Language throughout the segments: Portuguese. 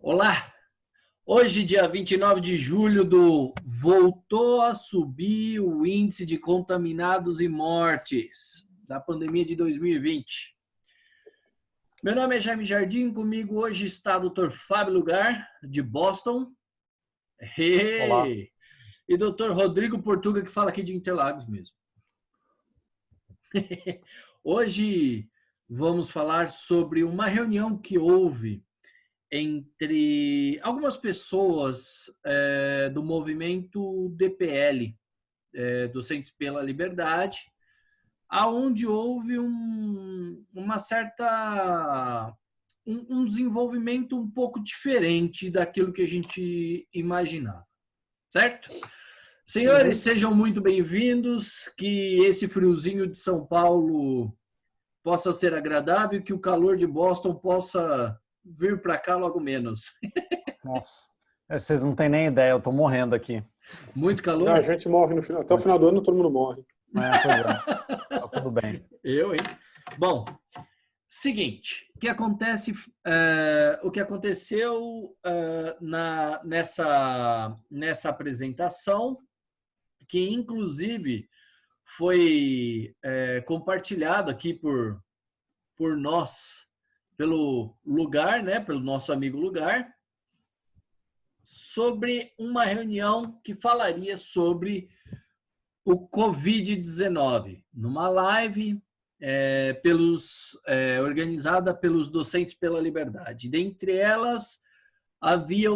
Olá! Hoje, dia 29 de julho, voltou a subir o índice de contaminados e mortes da pandemia de 2020. Meu nome é Jaime Jardim, comigo hoje está o Dr. Fábio Lugar, de Boston. Olá. E Dr. Rodrigo Portuga, que fala aqui de Interlagos mesmo. Hoje vamos falar sobre uma reunião que houve entre algumas pessoas do movimento DPL, Docentes pela Liberdade, aonde houve um desenvolvimento um pouco diferente daquilo que a gente imaginava, certo? Senhores, sejam muito bem-vindos, que esse friozinho de São Paulo possa ser agradável, que o calor de Boston possa vir para cá logo menos. Nossa, vocês não têm nem ideia, eu tô morrendo aqui. Muito calor? Não, a gente morre no final. Até o final do ano todo mundo morre. Pois é. Tá tudo bem. Eu, hein? Bom, seguinte, o que aconteceu nessa apresentação, que inclusive foi compartilhado aqui por nós, pelo Lugar, né, pelo nosso amigo Lugar, sobre uma reunião que falaria sobre o Covid-19, numa live organizada pelos Docentes pela Liberdade. Dentre elas, havia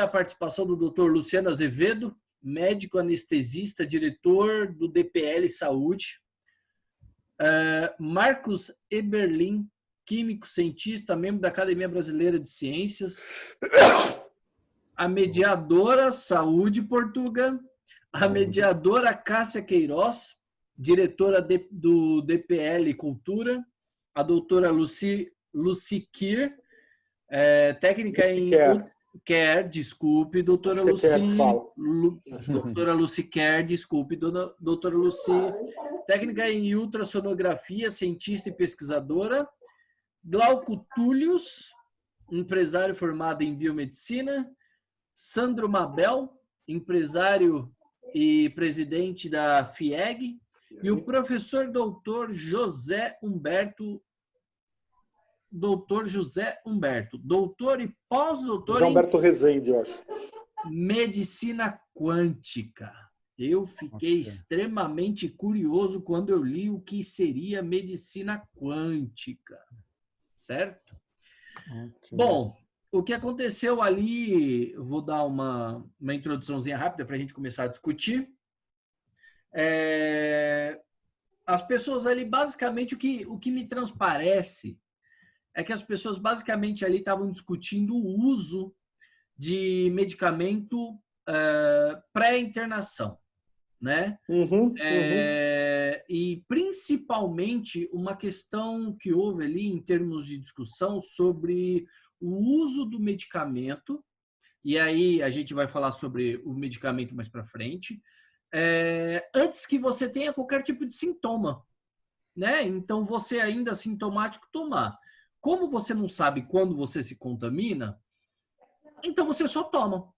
a participação do Dr. Luciano Azevedo, médico anestesista, diretor do DPL Saúde, Marcos Eberlin, químico cientista, membro da Academia Brasileira de Ciências, a mediadora Saúde Portuga, a mediadora Cássia Queiroz, diretora do DPL Cultura, a doutora Lucy Kier, técnica em Care, desculpe, doutora Lucy Kier, desculpe, doutora Lucy, técnica em ultrassonografia, cientista e pesquisadora, Glauco Túlios, empresário formado em biomedicina, Sandro Mabel, empresário e presidente da FIEG, e o professor doutor José Humberto, doutor e pós-doutor José Humberto Rezende, eu acho. Medicina Quântica. Eu fiquei extremamente curioso quando eu li o que seria medicina quântica, certo? Bom, o que aconteceu ali, eu vou dar uma introduçãozinha rápida para a gente começar a discutir. As pessoas ali, basicamente, o que me transparece é que as pessoas, basicamente, ali estavam discutindo o uso de medicamento pré-internação, né? E, principalmente, uma questão que houve ali, em termos de discussão, sobre o uso do medicamento, e aí a gente vai falar sobre o medicamento mais para frente, antes que você tenha qualquer tipo de sintoma, né? Então, você ainda assintomático tomar. Como você não sabe quando você se contamina, então você só toma.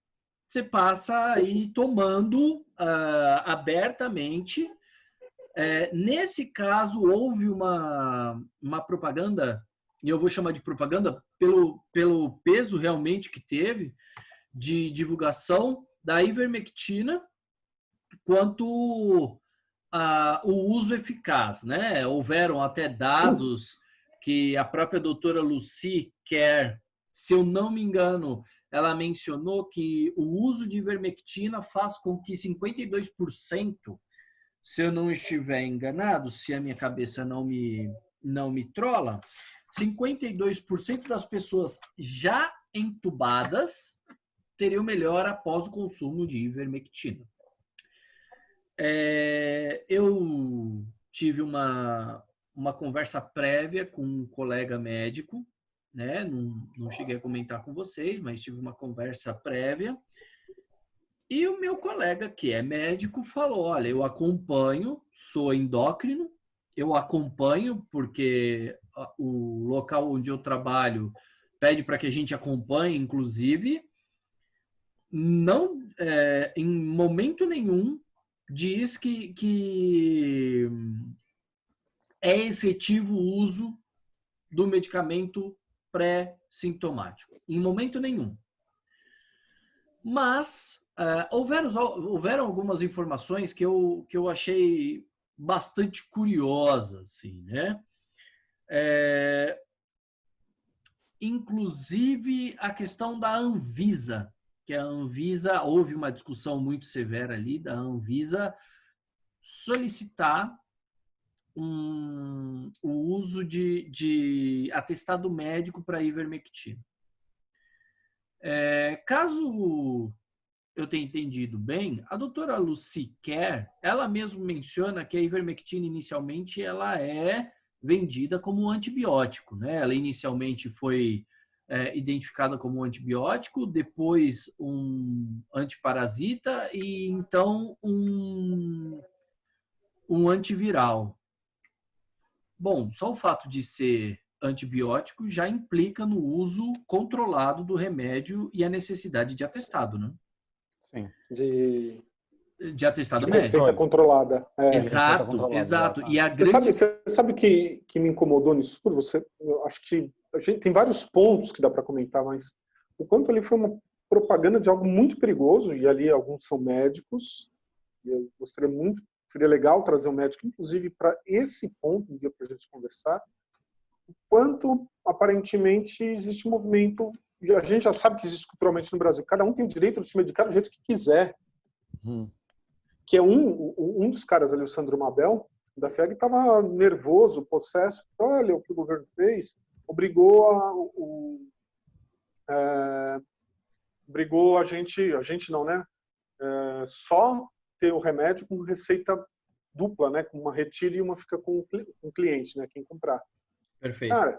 Você passa aí tomando abertamente. Nesse caso, houve uma propaganda, e eu vou chamar de propaganda pelo peso realmente que teve, de divulgação da ivermectina quanto o uso eficaz, né? Houveram até dados que a própria doutora Lucy Kier, se eu não me engano, ela mencionou que o uso de ivermectina faz com que 52%, se eu não estiver enganado, se a minha cabeça não me trola, 52% das pessoas já entubadas teriam melhora após o consumo de ivermectina. Eu tive uma conversa prévia com um colega médico, né? Não cheguei a comentar com vocês, mas tive uma conversa prévia. E o meu colega, que é médico, falou: olha, eu acompanho, sou endócrino, eu acompanho porque o local onde eu trabalho pede para que a gente acompanhe, inclusive, não, em momento nenhum, diz que é efetivo o uso do medicamento pré-sintomático. Em momento nenhum. Mas houveram algumas informações que eu achei bastante curiosas, assim, né? Inclusive a questão da Anvisa, que a Anvisa, houve uma discussão muito severa ali da Anvisa solicitar o uso de atestado médico para ivermectina. Caso eu tenha entendido bem, a doutora Lucy Kerr, ela mesmo menciona que a ivermectina inicialmente ela é vendida como um antibiótico, né? Ela inicialmente foi identificada como um antibiótico, depois um antiparasita e então um antiviral. Bom, só o fato de ser antibiótico já implica no uso controlado do remédio e a necessidade de atestado, né? Sim. De atestado De médico. receita controlada. Exato, exato. E a grande... Você sabe que me incomodou nisso tudo? Eu acho que a gente tem vários pontos que dá para comentar, mas o quanto ali foi uma propaganda de algo muito perigoso, e ali alguns são médicos, e eu gostaria muito, seria legal trazer um médico, inclusive, para esse ponto um dia para a gente conversar, o quanto, aparentemente, existe um movimento, e a gente já sabe que existe culturalmente no Brasil, cada um tem o direito de se medicar do jeito que quiser. Que é um dos caras ali, o Sandro Mabel, da FEG, estava nervoso, possesso. Olha o que o governo fez, obrigou a gente não, né? Só ter o remédio com receita dupla, né? Com uma retira e uma fica com o cliente, né? Quem comprar. Perfeito. Cara,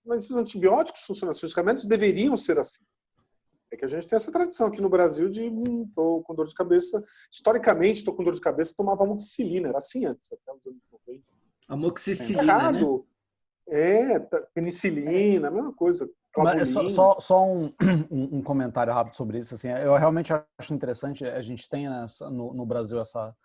mas os antibióticos funcionam assim, os remédios deveriam ser assim. É que a gente tem essa tradição aqui no Brasil de tô com dor de cabeça. Historicamente, tô com dor de cabeça, tomava amoxicilina. Era assim antes, até os anos 90. Amoxicilina, errado. Né? Penicilina, a mesma coisa. Mas só um comentário rápido sobre isso. Assim, eu realmente acho interessante. A gente tem no Brasil essa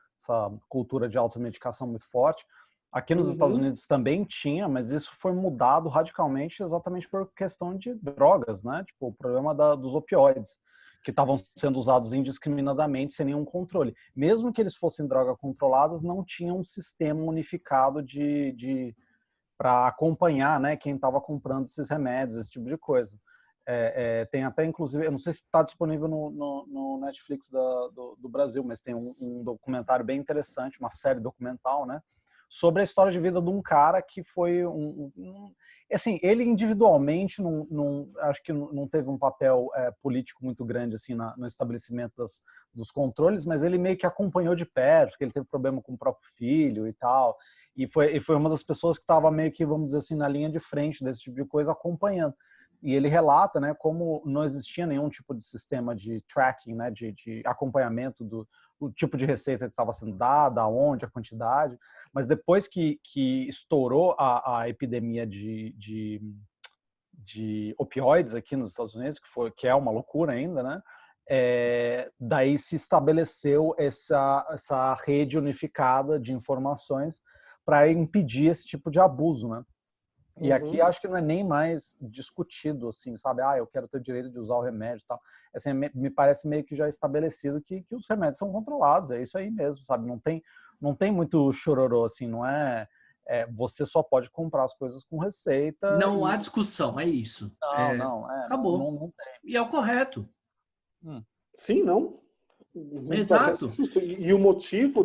cultura de automedicação muito forte. Aqui nos Estados Unidos também tinha, mas isso foi mudado radicalmente exatamente por questão de drogas, né? Tipo, o problema dos opioides, que estavam sendo usados indiscriminadamente, sem nenhum controle. Mesmo que eles fossem drogas controladas, não tinha um sistema unificado para acompanhar, né, quem estava comprando esses remédios, esse tipo de coisa. Tem até, inclusive, eu não sei se está disponível no Netflix do Brasil, mas tem um documentário bem interessante, uma série documental, né, sobre a história de vida de um cara que foi assim, ele individualmente acho que não teve um papel político muito grande assim no estabelecimento dos controles, mas ele meio que acompanhou de perto, porque ele teve problema com o próprio filho e tal, e foi uma das pessoas que estava meio que, vamos dizer assim, na linha de frente desse tipo de coisa, acompanhando. E ele relata, né, como não existia nenhum tipo de sistema de tracking, né, de acompanhamento do tipo de receita que estava sendo dada, aonde, a quantidade. Mas depois que estourou a epidemia de opioides aqui nos Estados Unidos, que é uma loucura ainda, né? Daí se estabeleceu essa rede unificada de informações para impedir esse tipo de abuso, né? E aqui acho que não é nem mais discutido, assim, sabe? Eu quero ter o direito de usar o remédio e tal. Assim, me parece meio que já estabelecido que os remédios são controlados, é isso aí mesmo, sabe? Não tem muito chororô, assim, não é... você só pode comprar as coisas com receita. Não há discussão, é isso. Acabou. Não tem. E é o correto. Sim, não? Exato. Justo. E o motivo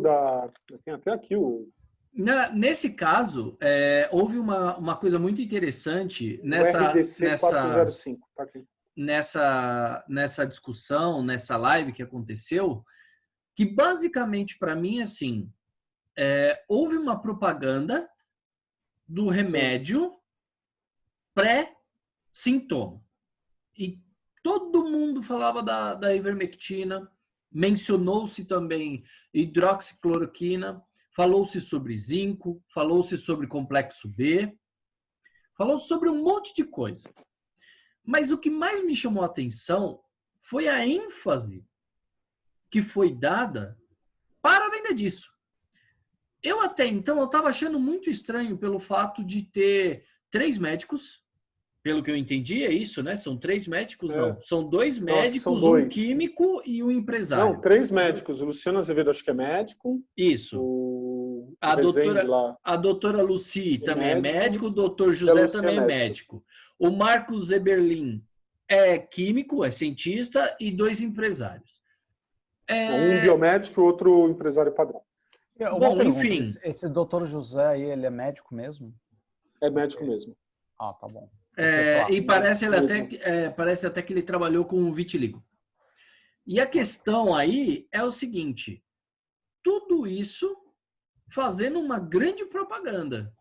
tem até aqui o... Nesse caso, houve uma coisa muito interessante RDC 405, tá aqui. nessa discussão, nessa live que aconteceu, que basicamente para mim, assim, houve uma propaganda do remédio pré-sintoma. E todo mundo falava da ivermectina, mencionou-se também hidroxicloroquina, falou-se sobre zinco, falou-se sobre complexo B, falou sobre um monte de coisa. Mas o que mais me chamou a atenção foi a ênfase que foi dada para a venda disso. Eu até então eu estava achando muito estranho pelo fato de ter 3 médicos, pelo que eu entendi, é isso, né? São 3 médicos, não. São 2 médicos, são 2. um químico e um empresário. Não, 3 médicos. O Luciano Azevedo acho que é médico. Isso. O A Rezende lá. doutora Lucy também é médico, o doutor E a José Lucy também é é médico. O Marcos Eberlin é químico, é cientista e 2 empresários. Um biomédico e outro empresário padrão. Uma Bom, pergunta, enfim. esse doutor José aí, ele é médico mesmo? É médico mesmo. Ah, tá bom. E parece até que ele trabalhou com vitiligo. E a questão aí é o seguinte: tudo isso fazendo uma grande propaganda.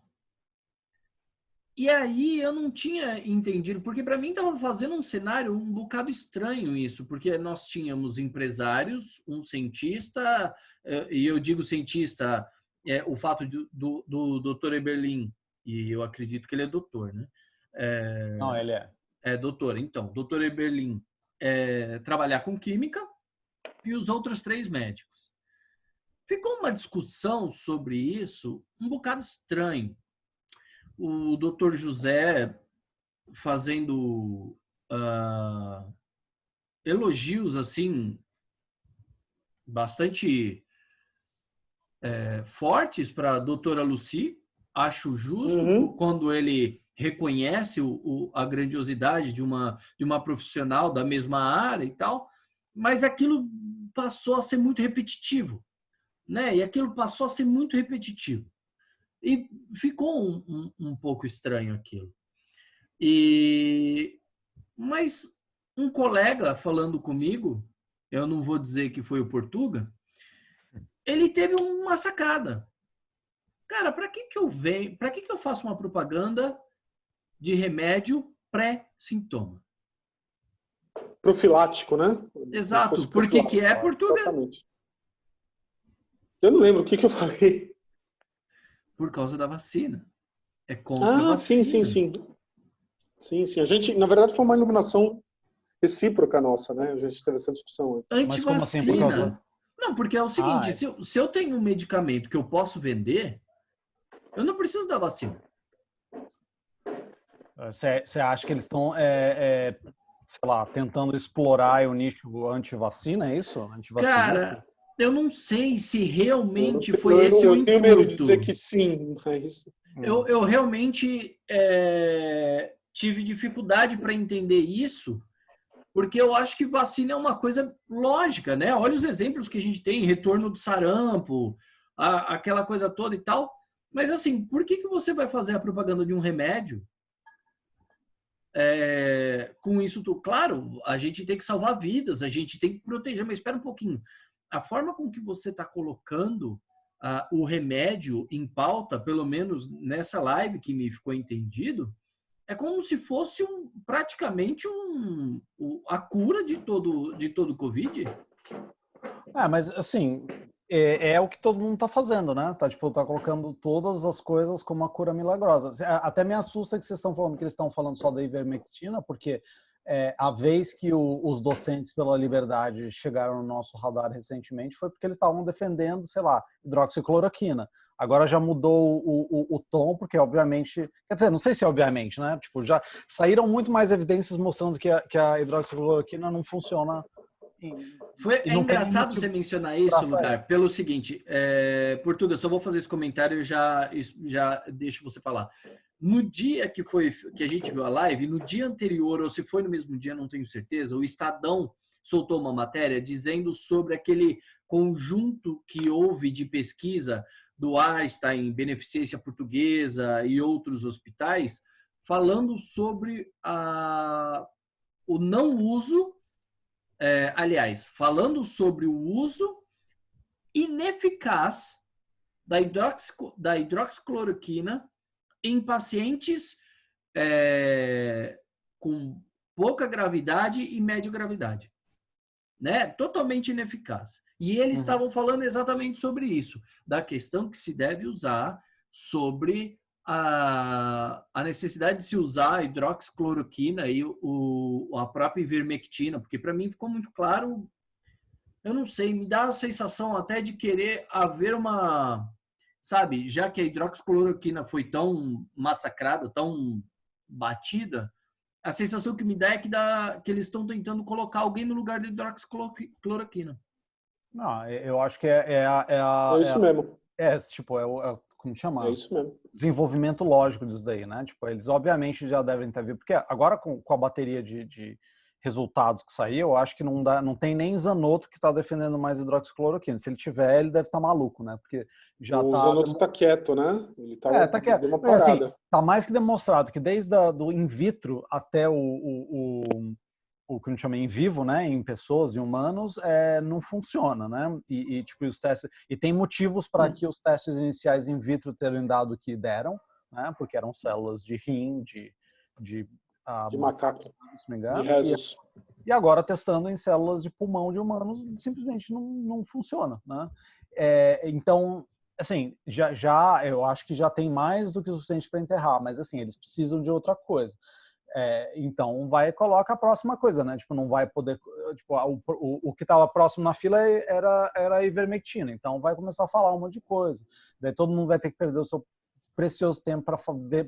E aí eu não tinha entendido, porque para mim estava fazendo um cenário um bocado estranho isso, porque nós tínhamos empresários, um cientista, e eu digo cientista, o fato do Dr. Eberlin, e eu acredito que ele é doutor, né? Não, ele é. É doutor. Então, Dr. Eberlin trabalhar com química e os outros 3 médicos. Ficou uma discussão sobre isso um bocado estranho. O Dr. José fazendo elogios assim bastante fortes para a doutora Lucy. Acho justo quando ele reconhece a grandiosidade de uma profissional da mesma área e tal, mas aquilo passou a ser muito repetitivo, né? E aquilo passou a ser muito repetitivo. E ficou um pouco estranho aquilo. Mas um colega falando comigo, eu não vou dizer que foi o Portuga, ele teve uma sacada. Cara, para que eu faço uma propaganda de remédio pré-sintoma? Profilático, né? Exato. Por que é, Portuga? Exatamente. Eu não lembro o que eu falei. Por causa da vacina. É contra a vacina. Sim. A gente, na verdade, foi uma iluminação recíproca nossa, né? A gente teve essa discussão antes. Antivacina. Não, porque é o seguinte, se eu tenho um medicamento que eu posso vender, eu não preciso da vacina. Você acha que eles estão, sei lá, tentando explorar o nicho antivacina, é isso? Cara, eu não sei se realmente foi esse o intuito. Eu tenho medo de dizer que sim, mas... Eu realmente tive dificuldade para entender isso, porque eu acho que vacina é uma coisa lógica, né? Olha os exemplos que a gente tem, retorno do sarampo, aquela coisa toda e tal. Mas assim, por que você vai fazer a propaganda de um remédio com isso tudo? Claro, a gente tem que salvar vidas, a gente tem que proteger, mas espera um pouquinho. A forma com que você está colocando o remédio em pauta, pelo menos nessa live que me ficou entendido, é como se fosse praticamente a cura de todo o Covid. Mas assim, é o que todo mundo está fazendo, né? Tá colocando todas as coisas como uma cura milagrosa. Até me assusta que vocês estão falando que eles estão falando só da ivermectina, porque a vez que os docentes pela liberdade chegaram no nosso radar recentemente foi porque eles estavam defendendo, sei lá, hidroxicloroquina. Agora já mudou o tom, porque obviamente, quer dizer, não sei se obviamente, né? Já saíram muito mais evidências mostrando que a hidroxicloroquina não funciona. É engraçado você mencionar isso, Lugar, pelo seguinte, Portuga, só vou fazer esse comentário e já deixo você falar. No dia que a gente viu a live, no dia anterior, ou se foi no mesmo dia, não tenho certeza, o Estadão soltou uma matéria dizendo sobre aquele conjunto que houve de pesquisa do Einstein, Beneficência Portuguesa e outros hospitais, falando sobre o não uso, falando sobre o uso ineficaz da hidroxicloroquina em pacientes com pouca gravidade e média gravidade, né? Totalmente ineficaz. E eles estavam falando exatamente sobre isso, da questão que se deve usar sobre a necessidade de se usar a hidroxicloroquina e a própria ivermectina, porque para mim ficou muito claro, eu não sei, me dá a sensação até de querer haver uma, sabe, já que a hidroxicloroquina foi tão massacrada, tão batida, a sensação que me dá é que eles estão tentando colocar alguém no lugar da hidroxicloroquina. Não, eu acho que É isso mesmo. tipo, como chama? É isso mesmo. Desenvolvimento lógico disso daí, né? Tipo, eles obviamente já devem ter visto, porque agora com a bateria de resultados que saiu, eu acho que não tem nem Zanotto que está defendendo mais hidroxicloroquina. Se ele tiver, ele deve estar maluco, né? Porque já O Zanotto está quieto, né? Ele tá quieto. deu uma Mas, assim, parada. tá mais que demonstrado que desde do in vitro até o que a gente chama em vivo, né, em pessoas e humanos, não funciona, né? Tipo, os testes, e tem motivos para que os testes iniciais in vitro terem dado o que deram, né? Porque eram células de rim, de macaco, se não me engano, de rhesus. e agora testando em células de pulmão de humanos, simplesmente não funciona, né? Então, assim, eu acho que já tem mais do que o suficiente para enterrar, mas assim, eles precisam de outra coisa. Então coloca a próxima coisa, né? Tipo, não vai poder, tipo, o que estava próximo na fila era a ivermectina, então vai começar a falar um monte de coisa. Daí todo mundo vai ter que perder o seu precioso tempo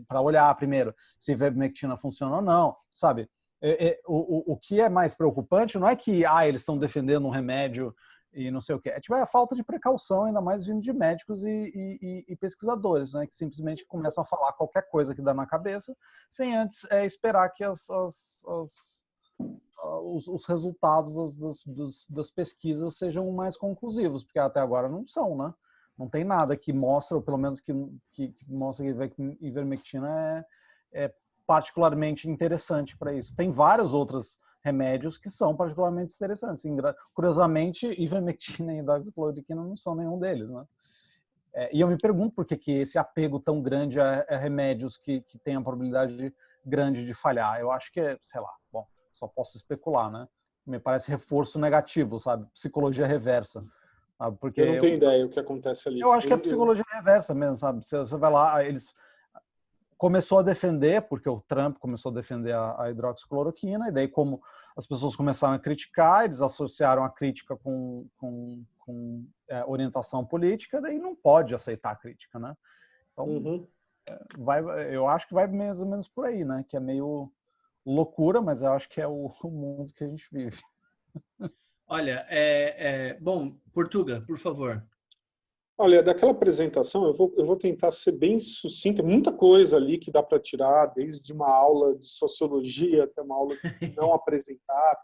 para olhar primeiro se a ivermectina funciona ou não, sabe? O que é mais preocupante não é que eles estão defendendo um remédio e não sei o que. Tipo, a falta de precaução, ainda mais vindo de médicos e pesquisadores, né, que simplesmente começam a falar qualquer coisa que dá na cabeça, sem antes esperar que os resultados das pesquisas sejam mais conclusivos, porque até agora não são, né? Não tem nada que mostra, ou pelo menos que mostra que ivermectina é particularmente interessante para isso. Tem vários outros remédios que são particularmente interessantes. Curiosamente, ivermectina e hidroxicloroquina não são nenhum deles, né? E eu me pergunto por que esse apego tão grande a remédios que têm a probabilidade grande de falhar. Eu acho que sei lá, bom, só posso especular, né? Me parece reforço negativo, sabe? Psicologia reversa. Sabe? Porque eu não tenho ideia o que acontece ali. Eu acho que é psicologia reversa mesmo, sabe? Você vai lá, eles começou a defender, porque o Trump começou a defender a hidroxicloroquina, e daí como as pessoas começaram a criticar, eles associaram a crítica com orientação política, daí não pode aceitar a crítica, né? Então, eu acho que vai mais ou menos por aí, né? Que é meio loucura, mas eu acho que é o mundo que a gente vive. Olha, bom, Portuga, por favor. Olha, daquela apresentação, eu vou tentar ser bem sucinto. Tem muita coisa ali que dá para tirar, desde uma aula de sociologia até uma aula de não apresentar.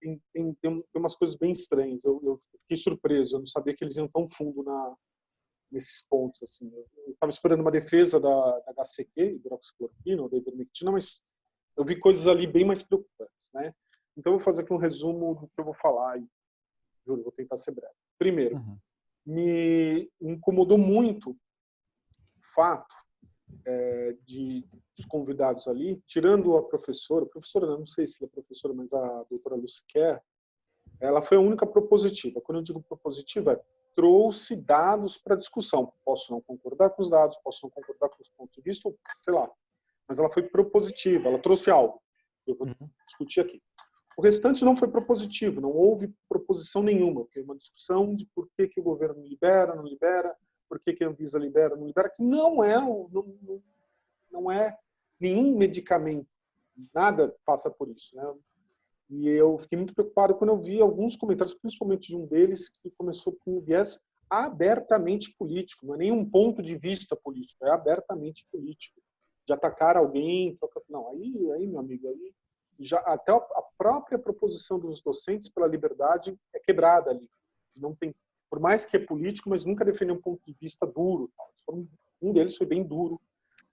Tem umas coisas bem estranhas. Eu fiquei surpreso, eu não sabia que eles iam tão fundo nesses pontos. Assim. Eu estava esperando uma defesa da HCQ, hidroxicloroquina, ou da ivermectina, mas eu vi coisas ali bem mais preocupantes. Né? Então, eu vou fazer aqui um resumo do que eu vou falar. E, juro, vou tentar ser breve. Primeiro, me incomodou muito o fato dos convidados ali, tirando a professora, não sei se ela é professora, mas a doutora Lucy Kerr, ela foi a única propositiva. Quando eu digo propositiva, trouxe dados para discussão. Posso não concordar com os dados, posso não concordar com os pontos de vista, sei lá. Mas ela foi propositiva, ela trouxe algo. Eu vou discutir aqui. O restante não foi propositivo, não houve proposição nenhuma. Foi uma discussão de por que o governo libera, não libera, por que a Anvisa libera, não libera, que não é nenhum medicamento. Nada passa por isso. Né? E eu fiquei muito preocupado quando eu vi alguns comentários, principalmente de um deles, que começou com um viés abertamente político. Não é nenhum ponto de vista político, é abertamente político. De atacar alguém. Não, aí meu amigo, aí já até a própria proposição dos docentes pela liberdade é quebrada ali. Não tem, por mais que é político, mas nunca defendeu um ponto de vista duro. Um deles foi bem duro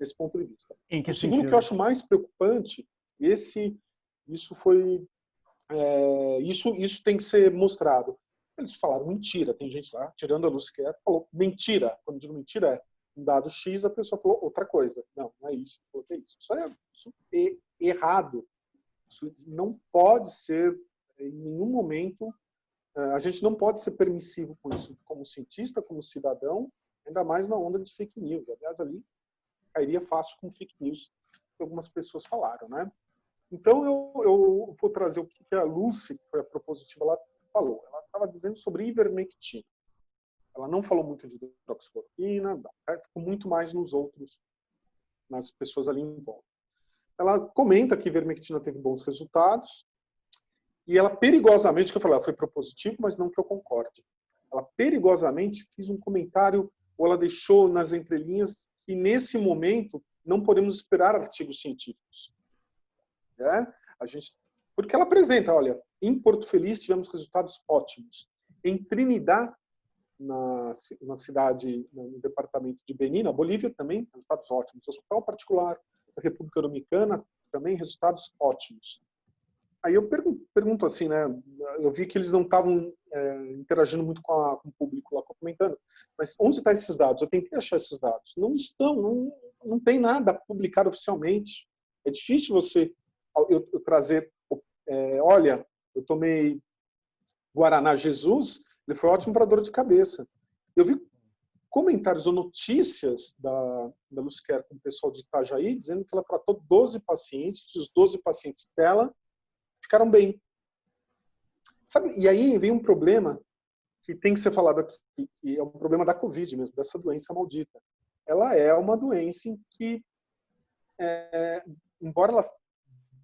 nesse ponto de vista. O segundo que eu acho mais preocupante, isso tem que ser mostrado. Eles falaram mentira. Tem gente lá, tirando a Lucy Kerr, falou mentira. Quando eu digo mentira, um dado X, a pessoa falou outra coisa. Não é isso. É isso. Isso é errado. Isso não pode ser, em nenhum momento, a gente não pode ser permissivo com isso, como cientista, como cidadão, ainda mais na onda de fake news. Aliás, ali cairia fácil com fake news, que algumas pessoas falaram, né? Então, eu vou trazer o que a Lucy, que foi a propositiva, ela falou. Ela estava dizendo sobre ivermectina. Ela não falou muito de hidroxicloroquina, ficou muito mais nas pessoas ali em volta. Ela comenta que a ivermectina teve bons resultados e ela perigosamente, que eu falei, ela foi propositivo, mas não que eu concorde. Ela perigosamente fez um comentário, ou ela deixou nas entrelinhas, que nesse momento não podemos esperar artigos científicos. Né? Porque ela apresenta, olha, em Porto Feliz tivemos resultados ótimos. Em Trinidad, na cidade, no departamento de Beni, na Bolívia também, resultados ótimos. Hospital particular da República Dominicana, também resultados ótimos. Aí eu pergunto assim, né? Eu vi que eles não estavam interagindo muito com o público lá comentando, mas onde estão esses dados? Eu tentei achar esses dados. Não estão, não tem nada publicado oficialmente. É difícil eu trazer, olha, eu tomei Guaraná Jesus, ele foi ótimo para dor de cabeça. Eu vi comentários ou notícias da Luciquer com o pessoal de Itajaí, dizendo que ela tratou 12 pacientes, os 12 pacientes dela ficaram bem. Sabe? E aí vem um problema que tem que ser falado aqui, que é um problema da Covid mesmo, dessa doença maldita. Ela é uma doença em que, embora ela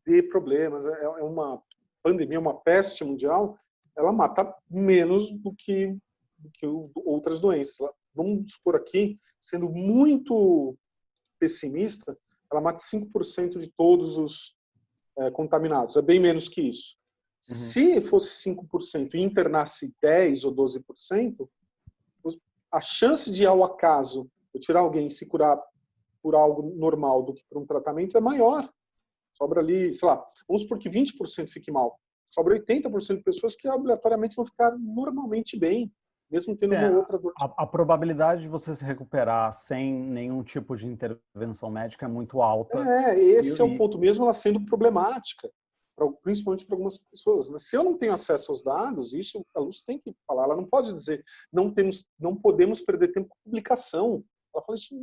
dê problemas, é uma pandemia, uma peste mundial, ela mata menos do que outras doenças. Vamos supor aqui, sendo muito pessimista, ela mata 5% de todos os contaminados. É bem menos que isso. Uhum. Se fosse 5% e internasse 10% ou 12%, a chance de, ao acaso, eu tirar alguém e se curar por algo normal do que por um tratamento é maior. Sobra ali, sei lá, vamos supor que 20% fique mal. Sobra 80% de pessoas que obrigatoriamente vão ficar normalmente bem, mesmo tendo uma outra dor. A probabilidade de você se recuperar sem nenhum tipo de intervenção médica é muito alta. Esse é o ponto, mesmo ela sendo problemática, principalmente para algumas pessoas. Mas se eu não tenho acesso aos dados, isso a Luz tem que falar. Ela não pode dizer, não podemos perder tempo com publicação. Ela fala isso,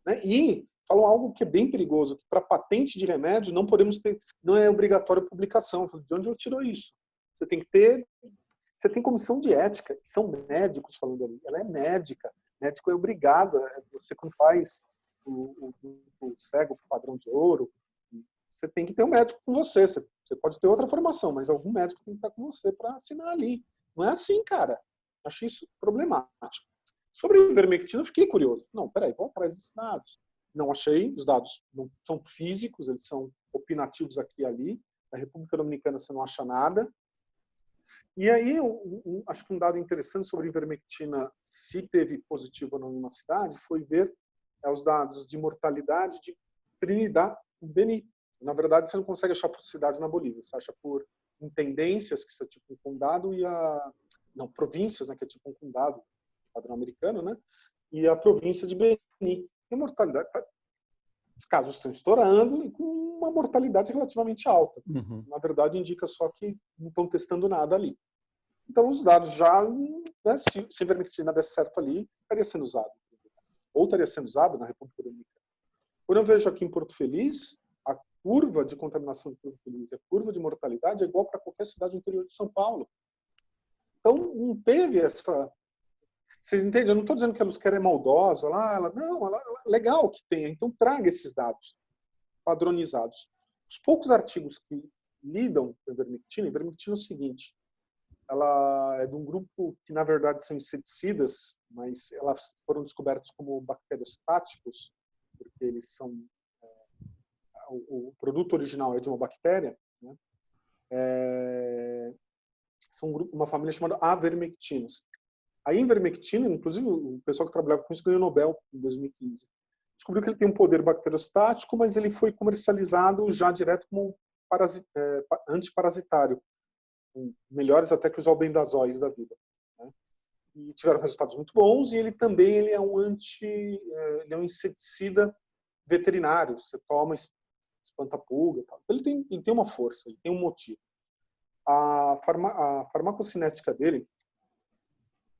né? E falam algo que é bem perigoso, que para patente de remédio não é obrigatório a publicação. De onde eu tiro isso? Você tem comissão de ética, são médicos falando ali. Ela é médica. Médico é obrigado. Você quando faz o cego padrão de ouro, você tem que ter um médico com você. Você pode ter outra formação, mas algum médico tem que estar com você para assinar ali. Não é assim, cara. Achei isso problemático. Sobre a ivermectina, eu fiquei curioso. Não, peraí, vamos atrás desses dados. Não achei, os dados não são físicos, eles são opinativos aqui e ali. Na República Dominicana você não acha nada. E aí, acho que um dado interessante sobre ivermectina, se teve positivo ou não em uma cidade, foi ver os dados de mortalidade de Trinidad e Beni. Na verdade, você não consegue achar por cidades na Bolívia, você acha por intendências, que é tipo um condado, províncias, né, que é tipo um condado padrão americano, né, e a província de Beni. E a mortalidade, os casos estão estourando e com uma mortalidade relativamente alta. Uhum. Na verdade, indica só que não estão testando nada ali. Então, os dados já, né, se a ivermectina desse certo ali, estaria sendo usado. Ou estaria sendo usado na República Dominicana. Quando eu vejo aqui em Porto Feliz, a curva de contaminação de Porto Feliz e a curva de mortalidade é igual para qualquer cidade do interior de São Paulo. Então, não teve essa... Vocês entendem? Eu não estou dizendo que a Luciquer é maldosa. Ela legal que tenha. Então, traga esses dados padronizados. Os poucos artigos que lidam com a ivermectina é o seguinte. Ela é de um grupo que, na verdade, são inseticidas, mas elas foram descobertos como bacteriostáticos, porque eles são... o produto original é de uma bactéria, né? São uma família chamada avermectinas. A ivermectina, inclusive, o pessoal que trabalhava com isso ganhou o Nobel em 2015. Descobriu que ele tem um poder bacteriostático, mas ele foi comercializado já direto como antiparasitário. Melhores até que os albendazóis da vida, né? E tiveram resultados muito bons. E ele também é um inseticida veterinário. Você toma, espanta pulga, tal. Ele tem uma força, ele tem um motivo. A farmacocinética dele,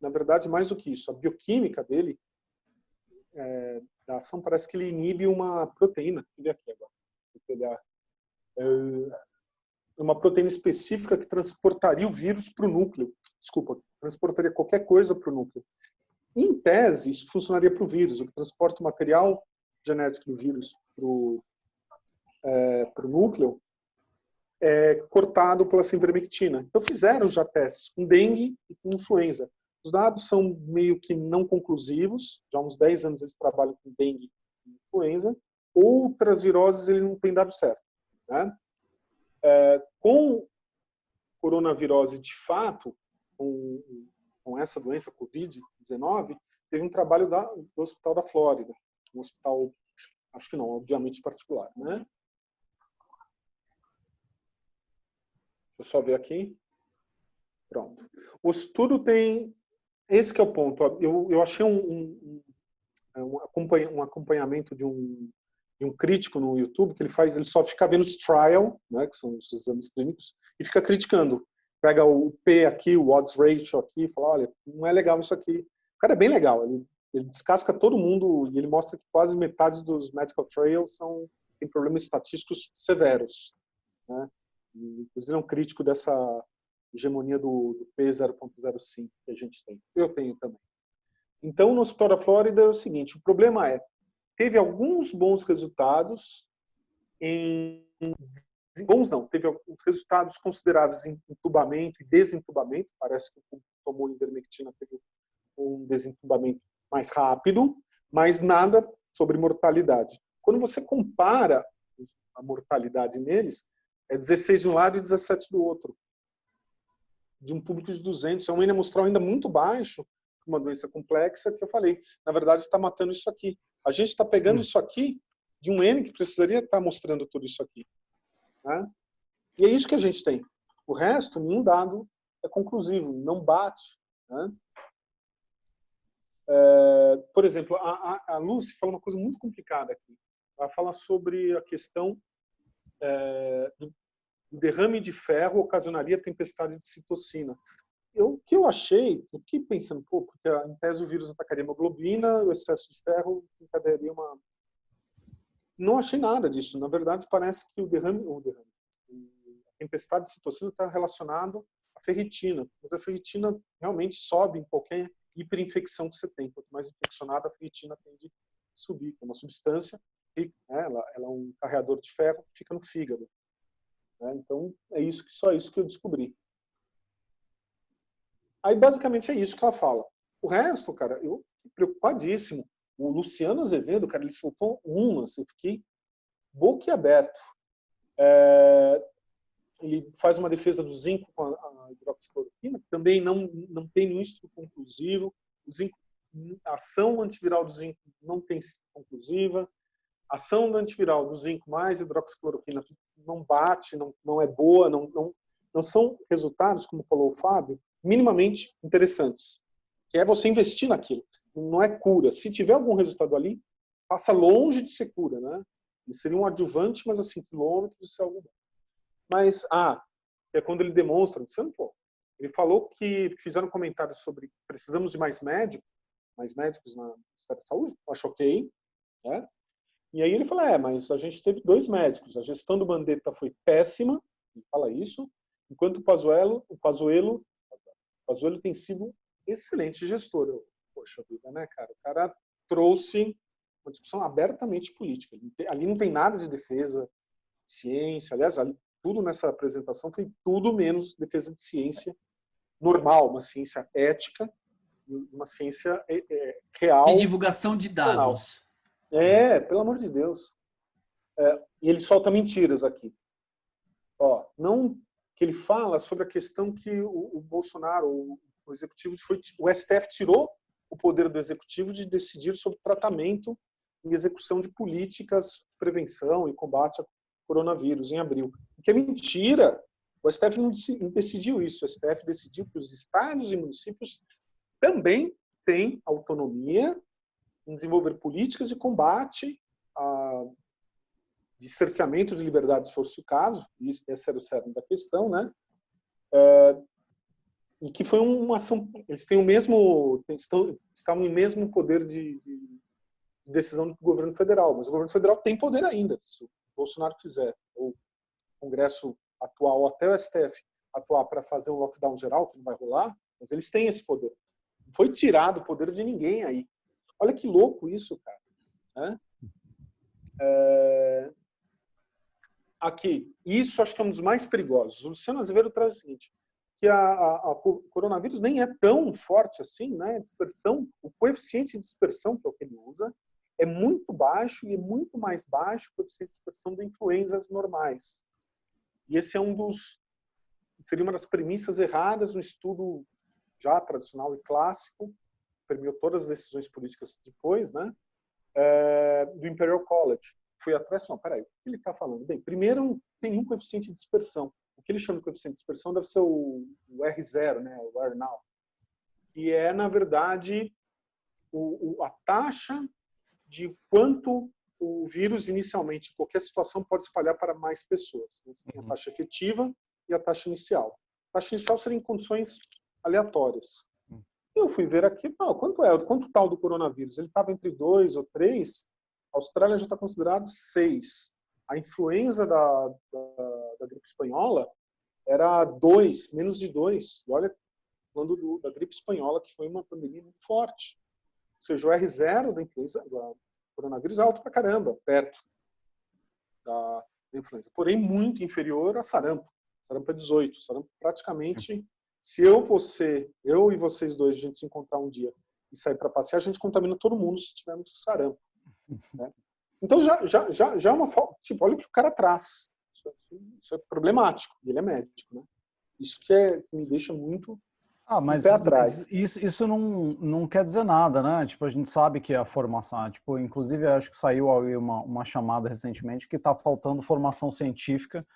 na verdade, mais do que isso, a bioquímica dele da ação, parece que ele inibe uma proteína. Deixa eu ver aqui agora. Uma proteína específica que transportaria o vírus para o núcleo. Desculpa, transportaria qualquer coisa para o núcleo. Em tese, isso funcionaria para o vírus. O que transporta o material genético do vírus para o núcleo é cortado pela ivermectina. Então, fizeram já testes com dengue e com influenza. Os dados são meio que não conclusivos. Já há uns 10 anos eles trabalham com dengue e influenza. Outras viroses ele não tem dado certo, né? Com coronavirose, de fato, com essa doença Covid-19, teve um trabalho do Hospital da Flórida, um hospital, acho que não, obviamente particular, né? Deixa eu só ver aqui. Pronto. O estudo tem... Esse que é o ponto. Eu achei um acompanhamento de um crítico no YouTube, que ele só fica vendo os trial, né, que são os exames clínicos, e fica criticando. Pega o P aqui, o odds ratio aqui, e fala, olha, não é legal isso aqui. O cara é bem legal, ele descasca todo mundo e ele mostra que quase metade dos medical trials tem problemas estatísticos severos, né? Inclusive é um crítico dessa hegemonia do P0.05 que a gente tem. Eu tenho também. Então, no Hospital da Flórida é o seguinte, o problema teve alguns bons resultados teve alguns resultados consideráveis em entubamento e desentubamento. Parece que o tomou ivermectina teve um desentubamento mais rápido, mas nada sobre mortalidade. Quando você compara a mortalidade neles, é 16 de um lado e 17 do outro. De um público de 200. É um N amostral ainda muito baixo, uma doença complexa, que eu falei, na verdade está matando isso aqui. A gente está pegando isso aqui de um N que precisaria estar mostrando tudo isso aqui, né? E é isso que a gente tem. O resto, nenhum dado é conclusivo, não bate, né? Por exemplo, a Lucy fala uma coisa muito complicada aqui. Ela fala sobre a questão do derrame de ferro ocasionaria tempestade de citocina. O que eu achei, eu fiquei pensando, porque em tese o vírus atacaria a hemoglobina, o excesso de ferro desencadearia uma... Não achei nada disso. Na verdade, parece que a tempestade de citocina está relacionado à ferritina. Mas a ferritina realmente sobe em qualquer hiperinfecção que você tem. Quanto mais infeccionada, a ferritina tende a subir. É uma substância, ela é um carreador de ferro que fica no fígado. Então, só isso que eu descobri. Aí, basicamente, é isso que ela fala. O resto, cara, eu fiquei preocupadíssimo. O Luciano Azevedo, cara, ele soltou eu fiquei boquiaberto. Ele faz uma defesa do zinco com a hidroxicloroquina, que também não tem nenhum estudo conclusivo. A ação antiviral do zinco não tem conclusiva. A ação do antiviral do zinco mais hidroxicloroquina não bate, não é boa, não são resultados, como falou o Fábio, minimamente interessantes. Que é você investir naquilo. Não é cura. Se tiver algum resultado ali, passa longe de ser cura, né? Ele seria um adjuvante, mas assim, quilômetros de ser algo bom. Mas, é quando ele demonstra, ele falou que fizeram comentários sobre precisamos de mais médicos na Ministério da Saúde, eu acho ok, né? E aí ele fala, mas a gente teve 2 médicos, a gestão do Mandetta foi péssima, ele fala isso, enquanto o Pazuello tem sido um excelente gestor. Poxa vida, né, cara? O cara trouxe uma discussão abertamente política. Ali não tem nada de defesa de ciência, aliás, tudo nessa apresentação foi tudo menos defesa de ciência normal, uma ciência ética, uma ciência real. E divulgação de dados. Pelo amor de Deus. E ele solta mentiras aqui. Não que ele fala sobre a questão que o Bolsonaro, o executivo, o STF tirou o poder do executivo de decidir sobre tratamento e execução de políticas de prevenção e combate ao coronavírus em abril. O que é mentira. O STF não decidiu isso. O STF decidiu que os estados e municípios também têm autonomia em desenvolver políticas de combate, de cerceamento de liberdades, se fosse o caso, e esse era o cerne da questão, né? E que foi uma ação, eles têm estavam em mesmo poder de de decisão do governo federal, mas o governo federal tem poder ainda, se o Bolsonaro quiser, ou o Congresso atuar, ou até o STF atuar para fazer um lockdown geral, que não vai rolar, mas eles têm esse poder. Não foi tirado o poder de ninguém aí. Olha que louco isso, cara. Né? Aqui, isso acho que é um dos mais perigosos. O Luciano Azevedo traz o seguinte, que o coronavírus nem é tão forte assim, né? A dispersão, o coeficiente de dispersão, que é o que ele usa, é muito baixo e é muito mais baixo que o coeficiente de dispersão de influenzas normais. E esse é seria uma das premissas erradas no estudo já tradicional e clássico, permeou todas as decisões políticas depois, né? Do Imperial College. Fui atrás, não, peraí, o que ele está falando? Bem, primeiro, não tem nenhum coeficiente de dispersão. O que ele chama de coeficiente de dispersão deve ser o R0, né, o R now, que é, na verdade, a taxa de quanto o vírus, inicialmente, em qualquer situação, pode espalhar para mais pessoas. Você tem a taxa efetiva e a taxa inicial. A taxa inicial seria em condições aleatórias. Eu fui ver aqui, quanto está o do coronavírus? Ele estava entre 2 ou 3, a Austrália já está considerado 6. A influenza da gripe espanhola era 2, menos de 2. E olha, falando da gripe espanhola, que foi uma pandemia muito forte. Ou seja, o R0 da influenza, do coronavírus é alto pra caramba, perto da influenza. Porém, muito inferior a sarampo. Sarampo é 18. Sarampo praticamente, se eu e vocês dois, a gente se encontrar um dia e sair para passear, a gente contamina todo mundo se tivermos sarampo. Né? Então já é uma falta. Tipo, olha o que o cara traz. Isso é problemático. Ele é médico, né? Isso que me deixa muito mas pé atrás. Isso não quer dizer nada, né? Tipo, a gente sabe que a formação, tipo, inclusive acho que saiu aí uma chamada recentemente que está faltando formação científica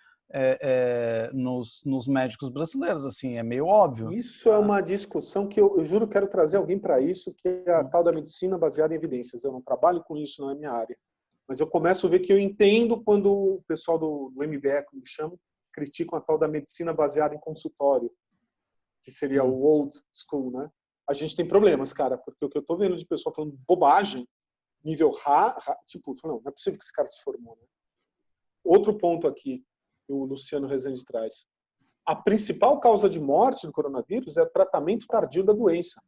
nos médicos brasileiros, assim, é meio óbvio. Isso é uma discussão que eu juro que quero trazer alguém para isso, que é a tal da medicina baseada em evidências. Eu não trabalho com isso, não é minha área. Mas eu começo a ver que eu entendo quando o pessoal do MBE, como chama, criticam a tal da medicina baseada em consultório, que seria o old school, né? A gente tem problemas, cara, porque o que eu tô vendo de pessoa falando bobagem, nível tipo, não é possível que esse cara se formou, né? Outro ponto aqui, que o Luciano Rezende traz. A principal causa de morte do coronavírus é o tratamento tardio da doença.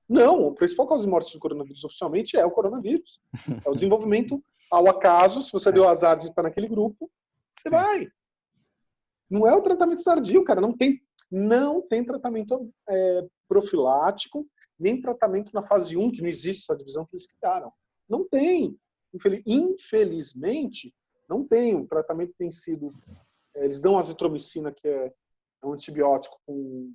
Não, a principal causa de morte do coronavírus oficialmente é o coronavírus. É o desenvolvimento ao acaso, se você deu azar de estar naquele grupo, você vai. Não é o tratamento tardio, cara, não tem tratamento profilático, nem tratamento na fase 1, que não existe essa divisão que eles criaram. Não tem. Infelizmente, não tem. O tratamento tem sido... eles dão azitromicina, que é um antibiótico com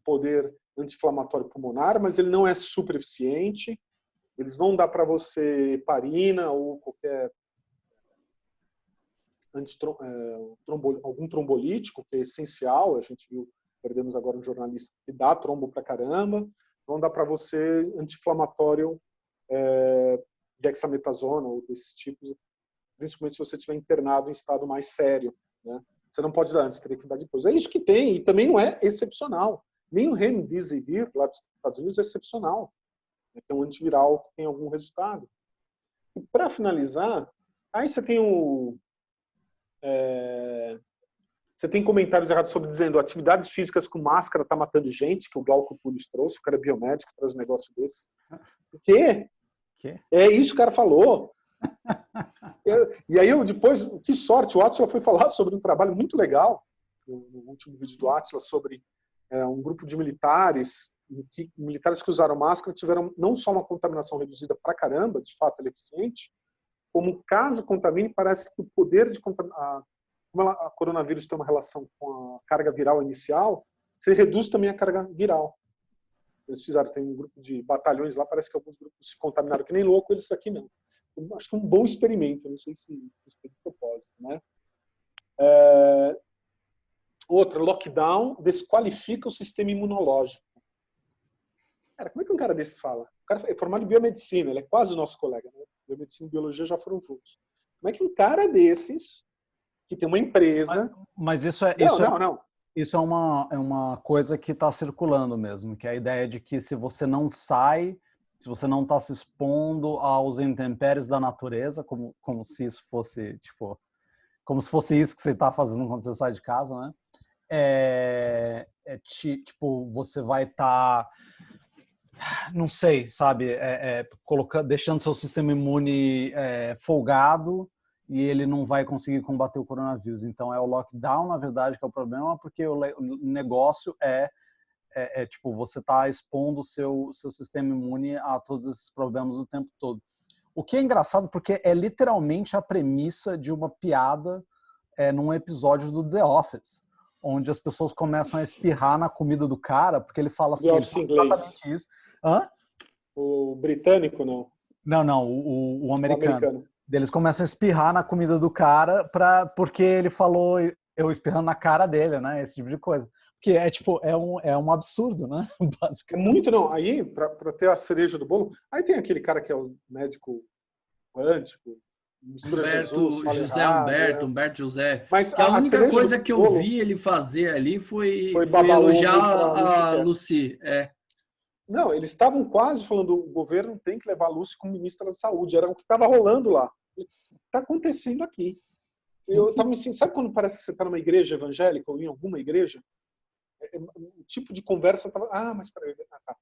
poder anti-inflamatório pulmonar, mas ele não é super eficiente. Eles vão dar para você heparina ou qualquer algum trombolítico, que é essencial. A gente viu, perdemos agora um jornalista que dá trombo pra caramba. Vão dar para você anti-inflamatório dexametasona ou desses tipos, principalmente se você estiver internado em estado mais sério, né? Você não pode dar antes, teria que dar depois. É isso que tem, e também não é excepcional. Nem o Remdesivir, lá dos Estados Unidos, é excepcional. É um antiviral que tem algum resultado. E para finalizar, aí você tem você tem comentários errados sobre dizendo atividades físicas com máscara tá matando gente, que o Glauco Pulis trouxe, o cara é biomédico, traz um negócio desse. O quê? É isso que o cara falou. E aí eu depois, que sorte, o Átila foi falar sobre um trabalho muito legal, no último vídeo do Átila, sobre um grupo de militares que usaram máscara tiveram não só uma contaminação reduzida pra caramba, de fato ele é eficiente, como caso contamine, parece que o poder de contaminar, como a coronavírus tem uma relação com a carga viral inicial, você reduz também a carga viral. Eles fizeram, tem um grupo de batalhões lá, parece que alguns grupos se contaminaram que nem louco, eles aqui não. Eu acho que é um bom experimento, não sei se foi de propósito, né? Outra, lockdown desqualifica o sistema imunológico. Cara, como é que um cara desse fala? O cara é formado em biomedicina, ele é quase o nosso colega, né? Biomedicina e biologia já foram juntos. Como é que um cara desses, que tem uma empresa... Mas isso é uma coisa que está circulando mesmo, que é a ideia de que se você não sai, se você não está se expondo aos intempéries da natureza, como se isso fosse, tipo, como se fosse isso que você está fazendo quando você sai de casa, né? Tipo, você vai estar, não sei, sabe, deixando seu sistema imune folgado e ele não vai conseguir combater o coronavírus. Então, é o lockdown, na verdade, que é o problema, porque o negócio tipo, você está expondo o seu sistema imune a todos esses problemas o tempo todo. O que é engraçado, porque é literalmente a premissa de uma piada num episódio do The Office, onde as pessoas começam a espirrar na comida do cara, porque ele fala assim, The ele Office fala inglês. exatamente isso. Hã? O britânico, não? Não, o americano. O americano. Eles começam a espirrar na comida do cara porque ele falou, eu espirrando na cara dele, né? Esse tipo de coisa. Que tipo, é um absurdo, né? Basicamente. Muito não. Aí, para ter a cereja do bolo, aí tem aquele cara que é o médico quântico, mistura Humberto José. Mas que a única coisa que eu bolo vi ele fazer ali foi elogiar a Lucy. Não, eles estavam quase falando o governo tem que levar a Lucy como ministra da Saúde. Era o que estava rolando lá. O que está acontecendo aqui? Eu estava me sentindo, sabe quando parece que você está numa igreja evangélica ou em alguma igreja? O tipo de conversa estava. Mas peraí. Tá.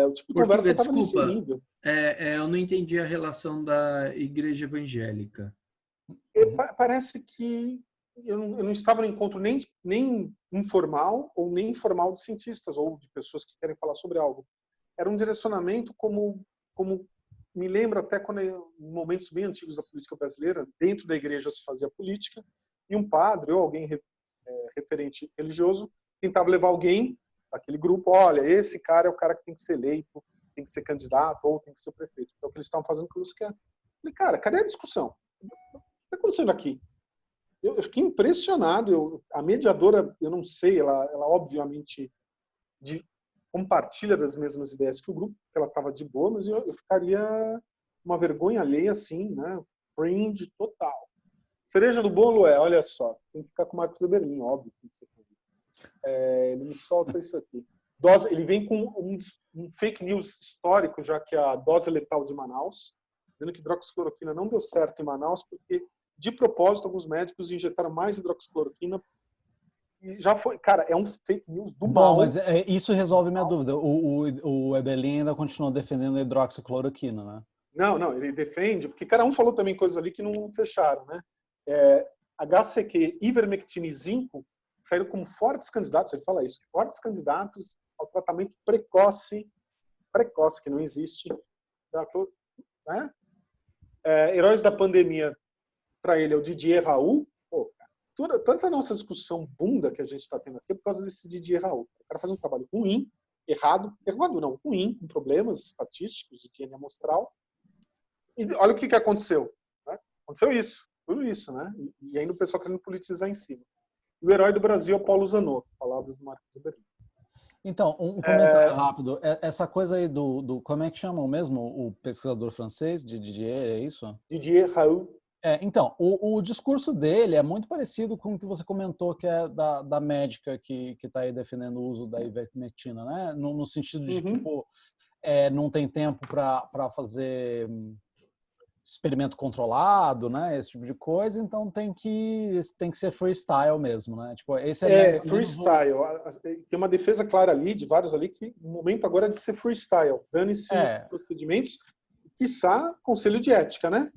O tipo de conversa estava nesse nível. Eu não entendi a relação da igreja evangélica. Parece que eu não estava no encontro nem informal ou nem informal de cientistas ou de pessoas que querem falar sobre algo. Era um direcionamento como me lembra até quando em momentos bem antigos da política brasileira, dentro da igreja se fazia política e um padre ou alguém referente religioso tentava levar alguém daquele grupo, olha, esse cara é o cara que tem que ser eleito, tem que ser candidato ou tem que ser o prefeito. É o que eles estavam fazendo com o Lúcio. Falei, cara, cadê a discussão? O que está acontecendo aqui? Eu fiquei impressionado. A mediadora, eu não sei, ela obviamente compartilha das mesmas ideias que o grupo, porque ela estava de boa, mas eu ficaria uma vergonha alheia assim, né? Cringe total. Cereja do bolo olha só, tem que ficar com o Marcos Eberlin, óbvio. Ele me solta isso aqui. Ele vem com um fake news histórico, já que a dose letal de Manaus, dizendo que hidroxicloroquina não deu certo em Manaus, porque, de propósito, alguns médicos injetaram mais hidroxicloroquina. E já foi, cara, é um fake news do mal. Bom, mas isso resolve minha dúvida. O Eberlin ainda continua defendendo a hidroxicloroquina, né? Não, ele defende, porque cada um falou também coisas ali que não fecharam, né? HCQ, ivermectina e zinco saíram como fortes candidatos, ele fala isso, fortes candidatos ao tratamento precoce, que não existe, né? Heróis da pandemia, para ele, é o Didier Raoult. Pô, toda essa nossa discussão bunda que a gente está tendo aqui é por causa desse Didier Raoult. O cara faz um trabalho ruim, ruim, com problemas estatísticos de DNA amostral. E olha o que aconteceu. Né? Aconteceu isso, tudo isso, né? E ainda o pessoal querendo politizar em cima. E o herói do Brasil é o Paulo Zanotto, palavras do Marcos Eberlin. Então, um comentário rápido. Essa coisa aí do como é que chamam mesmo o pesquisador francês, de Didier, é isso? Didier Raoult. Então, o discurso dele é muito parecido com o que você comentou, que é da médica que está aí defendendo o uso da ivermectina, né? No sentido de, tipo, não tem tempo para fazer experimento controlado, né? Esse tipo de coisa, então tem que ser freestyle mesmo, né? Tipo, esse freestyle. Tem uma defesa clara ali, de vários ali, que o momento agora é de ser freestyle. Dane-se procedimentos, quiçá conselho de ética, né?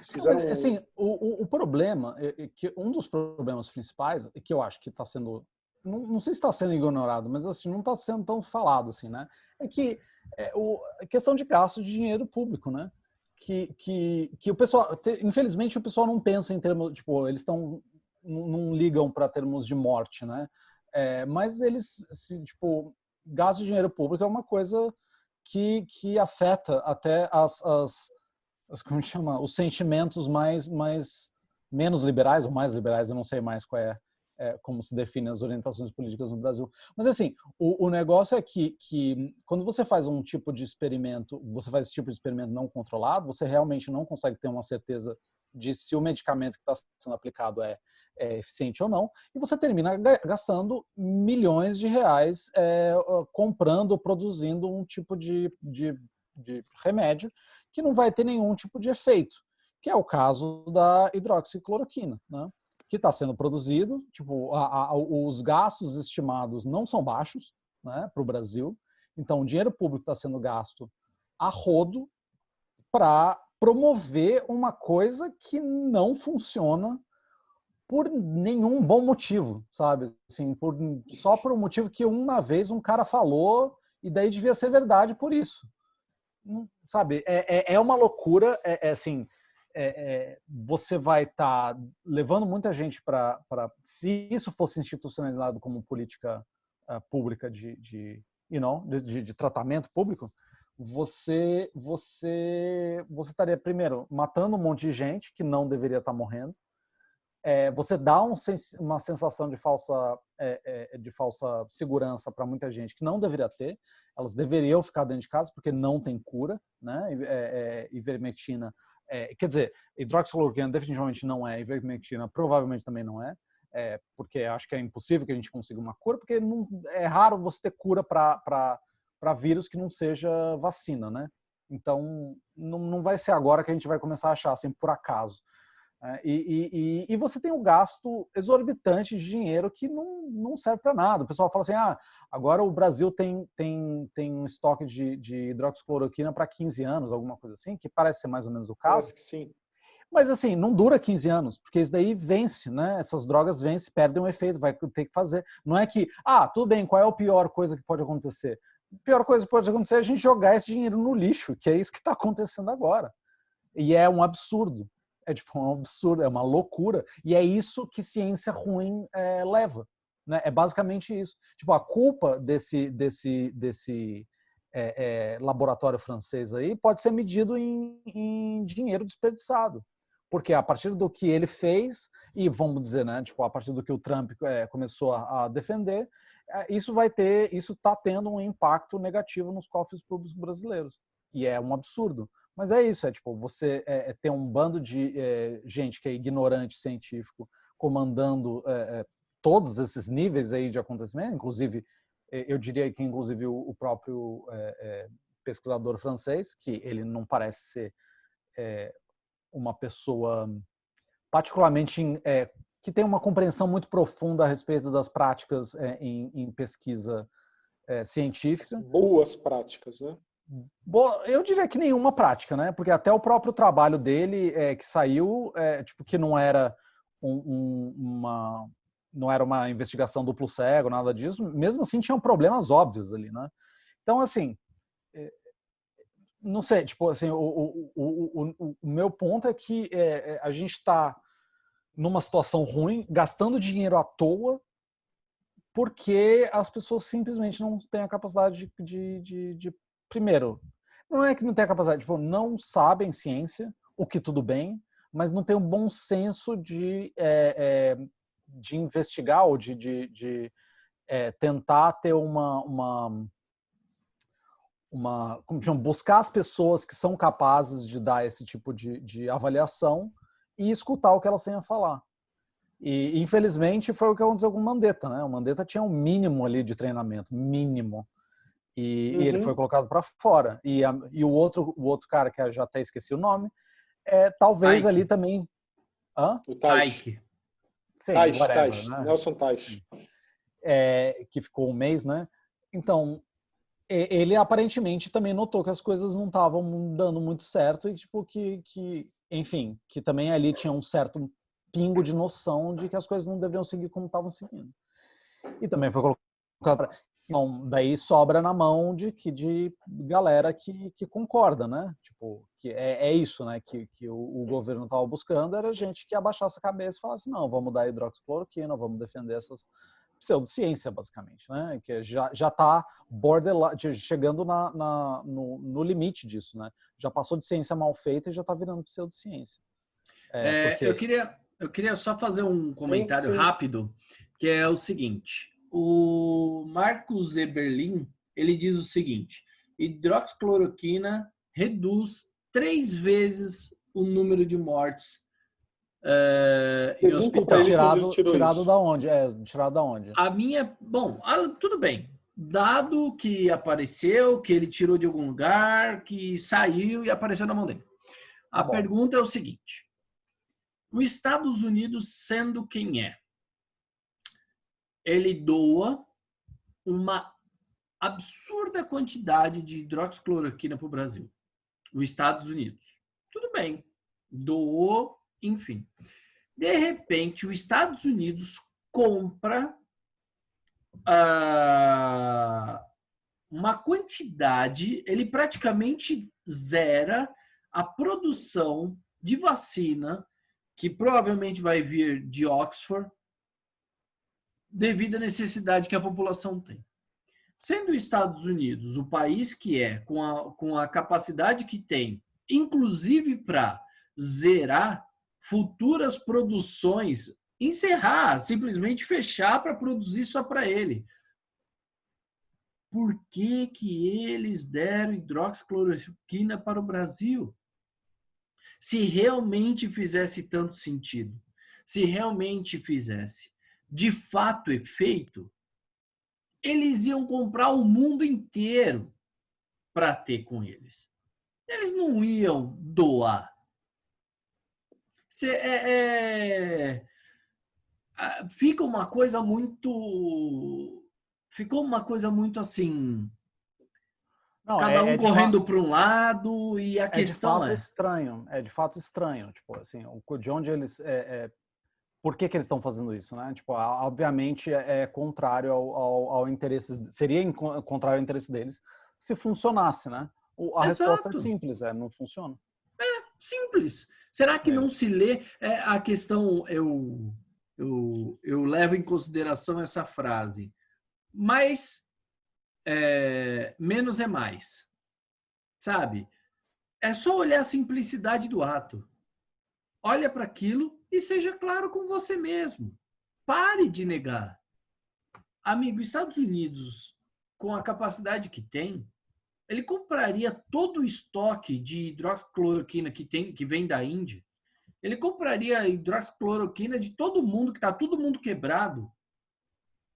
Fizeram... Assim, o problema, que um dos problemas principais, que eu acho que está sendo, não sei se está sendo ignorado, mas assim, não está sendo tão falado assim, né? É que a questão de gasto de dinheiro público, né? Que o pessoal, infelizmente, o pessoal não pensa em termos, tipo, eles não ligam para termos de morte, né? Mas eles, tipo, gasto de dinheiro público é uma coisa que afeta até como chama, os sentimentos menos liberais ou mais liberais, eu não sei mais qual como se define as orientações políticas no Brasil. Mas assim, o negócio é que quando você faz um tipo de experimento, você faz esse tipo de experimento não controlado, você realmente não consegue ter uma certeza de se o medicamento que está sendo aplicado é eficiente ou não, e você termina gastando milhões de reais comprando, produzindo um tipo de remédio que não vai ter nenhum tipo de efeito, que é o caso da hidroxicloroquina, né? Que está sendo produzido, tipo, os gastos estimados não são baixos, né, para o Brasil, então o dinheiro público está sendo gasto a rodo para promover uma coisa que não funciona por nenhum bom motivo, sabe? Assim, só por um motivo que uma vez um cara falou e daí devia ser verdade por isso. Sabe? É uma loucura, assim, você vai estar levando muita gente para... Se isso fosse institucionalizado como política pública de tratamento público, você estaria, primeiro, matando um monte de gente que não deveria estar morrendo. Você dá uma sensação de falsa segurança para muita gente que não deveria ter. Elas deveriam ficar dentro de casa porque não tem cura, né? Ivermectina, quer dizer, hidroxicloroquina definitivamente não é, ivermectina provavelmente também não é, porque acho que é impossível que a gente consiga uma cura, porque é raro você ter cura para vírus que não seja vacina, né? Então, não vai ser agora que a gente vai começar a achar, assim, por acaso. E você tem um gasto exorbitante de dinheiro que não serve para nada. O pessoal fala assim, agora o Brasil tem um estoque de hidroxicloroquina para 15 anos, alguma coisa assim, que parece ser mais ou menos o caso. Parece que sim. Mas assim, não dura 15 anos, porque isso daí vence, né? Essas drogas vencem, perdem o efeito, vai ter que fazer. Não é que, tudo bem, qual é a pior coisa que pode acontecer? A pior coisa que pode acontecer é a gente jogar esse dinheiro no lixo, que é isso que está acontecendo agora. E é um absurdo. É tipo um absurdo, é uma loucura. E é isso que ciência ruim leva. Né? É basicamente isso. Tipo, a culpa desse laboratório francês aí pode ser medido em dinheiro desperdiçado. Porque a partir do que ele fez, e vamos dizer, né, tipo, a partir do que o Trump começou a defender, isso está tendo um impacto negativo nos cofres públicos brasileiros. E é um absurdo. Mas é isso, tipo, você ter um bando de gente que é ignorante científico comandando todos esses níveis aí de acontecimento, inclusive, eu diria que inclusive o próprio pesquisador francês, que ele não parece ser uma pessoa particularmente que tem uma compreensão muito profunda a respeito das práticas em pesquisa científica. Boas práticas, né? Eu diria que nenhuma prática, né? Porque até o próprio trabalho dele que saiu, tipo, que não era não era uma investigação duplo cego, nada disso. Mesmo assim, tinham problemas óbvios ali, né? Então, assim, não sei, tipo, assim, o meu ponto é que a gente está numa situação ruim, gastando dinheiro à toa, porque as pessoas simplesmente não têm a capacidade de primeiro, não é que não tem a capacidade, tipo, não sabem ciência, o que tudo bem, mas não tem um bom senso de investigar ou de tentar ter como chama, buscar as pessoas que são capazes de dar esse tipo de avaliação e escutar o que elas têm a falar. E, infelizmente, foi o que aconteceu com o Mandetta, né? O Mandetta tinha um mínimo ali de treinamento, mínimo. E ele foi colocado para fora. E o outro cara, que eu já até esqueci o nome, talvez Ike. Ali também... Hã? O Taish. Sim, Taish, né? Nelson Taish. Que ficou um mês, né? Então, ele aparentemente também notou que as coisas não estavam dando muito certo e, tipo, enfim, que também ali tinha um certo pingo de noção de que as coisas não deveriam seguir como estavam seguindo. E também foi colocado então, daí sobra na mão de galera que concorda, né? Tipo, que é isso, né? Que o governo estava buscando, era gente que abaixasse a cabeça e falasse, não, vamos dar hidroxicloroquina, vamos defender essas pseudociência, basicamente, né? Que já está borderline, chegando no limite disso, né? Já passou de ciência mal feita e já está virando pseudociência. Porque... eu queria só fazer um comentário sim. rápido, que é o seguinte. O Marcos Eberlin, ele diz o seguinte: hidroxicloroquina reduz 3 vezes o número de mortes em hospital. Tirado da onde? Tirado da onde? Tudo bem. Dado que apareceu, que ele tirou de algum lugar, que saiu e apareceu na mão dele. A pergunta é o seguinte: os Estados Unidos, sendo quem é, ele doa uma absurda quantidade de hidroxicloroquina para o Brasil. Os Estados Unidos. Tudo bem. Doou, enfim. De repente, os Estados Unidos compra uma quantidade, ele praticamente zera a produção de vacina, que provavelmente vai vir de Oxford, devido à necessidade que a população tem. Sendo os Estados Unidos o país que é, com a capacidade que tem, inclusive para zerar futuras produções, encerrar, simplesmente fechar para produzir só para ele. Por que que eles deram hidroxicloroquina para o Brasil? Se realmente fizesse tanto sentido, se realmente fizesse de fato efeito, eles iam comprar o mundo inteiro para ter com eles. Eles não iam doar. Fica uma coisa muito... Ficou uma coisa muito assim... Não, cada um correndo para um lado e a questão é de fato estranho, tipo assim, de onde eles por que eles estão fazendo isso, né? Tipo, obviamente é contrário ao interesse, seria contrário ao interesse deles se funcionasse, né? A resposta é simples, não funciona. É simples. Será que não se lê a questão? Eu levo em consideração essa frase, mas menos é mais, sabe? É só olhar a simplicidade do ato. Olha para aquilo e seja claro com você mesmo. Pare de negar. Amigo, Estados Unidos, com a capacidade que tem, ele compraria todo o estoque de hidroxicloroquina que vem da Índia. Ele compraria hidroxicloroquina de todo mundo, que está todo mundo quebrado.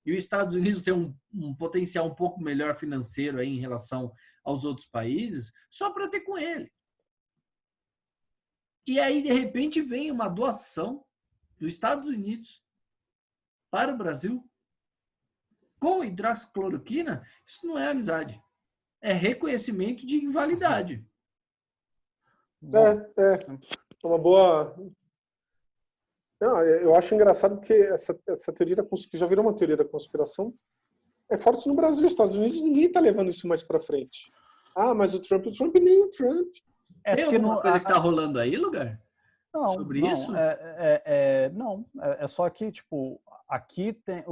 E os Estados Unidos tem um potencial um pouco melhor financeiro aí em relação aos outros países, só para ter com ele. E aí, de repente, vem uma doação dos Estados Unidos para o Brasil com hidroxicloroquina. Isso não é amizade. É reconhecimento de invalidade. É uma boa... Não, eu acho engraçado porque essa teoria que já virou uma teoria da conspiração é forte no Brasil. Nos Estados Unidos ninguém está levando isso mais para frente. Mas o Trump nem o Trump. Tem alguma coisa que está rolando aí, Lugar? Sobre isso? Não, é só que, tipo, aqui tem